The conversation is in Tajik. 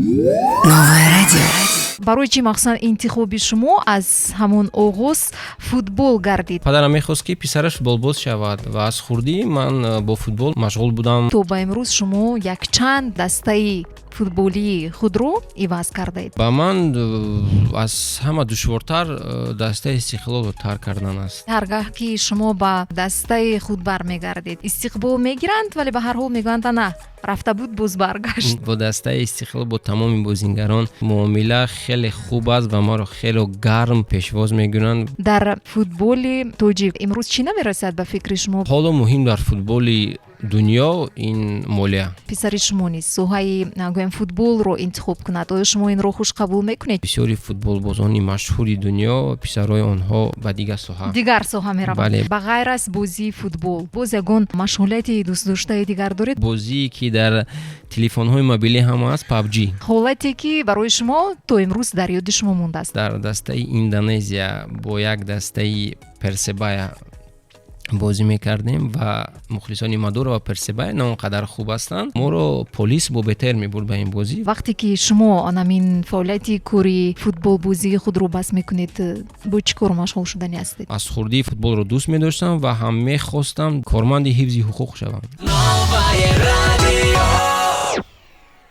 Новое радио. барои чӣ махсусан интихоби шумо аз ҳамон оғоз футбол гардид? падарам мехост ки писараш футболбоз шавад ва аз хурдӣ ман бо футбол машғул будам. То ба имрӯз шумо якчанд дастаи футболии худро иваз кардаед? ба ман аз ҳама душвортар дастаи истиқлолро тарк кардан аст. ҳар гаҳ ки шумо ба дастаи худ бармегардед, истиқбол мегиранд, вале ба ҳар ҳол мегӯянд на рафта буд боз баргашт. бо дастаи истиқлол бо тамоми бозингарон муомила хеле хуб аст ва маро хеле гарм пешвоз мегиранд. дар футболи тоҷик имрӯз чӣ намерасад ба фикри шумо? ҳоло муҳим дар футболи дунё ин молия. писари шумо низ соҳаи гӯям футболро интихоб кунад, оё шумо инро хуш қабул мекунед? бисёри футболбозони машҳури дунё писарои онҳо ба дигар соҳа мераванд. Бале. ба ғайр аз бозии футбол боз ягон машғулияти дӯстдоштаи дигар доред? бозие ки дар телефонҳои мобилӣ ҳам аст, PUBG. ҳолате ки барои шумо то имрӯз дар ёди шумо мондааст? дар дастаи Индонезия бо як дастаи Персебая бозӣ мекардем ва мухлисони Мадуро ва Персебая на он қадар хуб ҳастанд. моро полис бо бетер мебурд ба ин бозӣ. вақте ки шумо анамин фаъолияти кори футболбозии худро бас мекунед, бо чӣ кор машғул шудани ҳастед? аз хурдӣ футболро дӯст медоштам ва ҳам мехостам корманди ҳифзи ҳуқуқ шавам.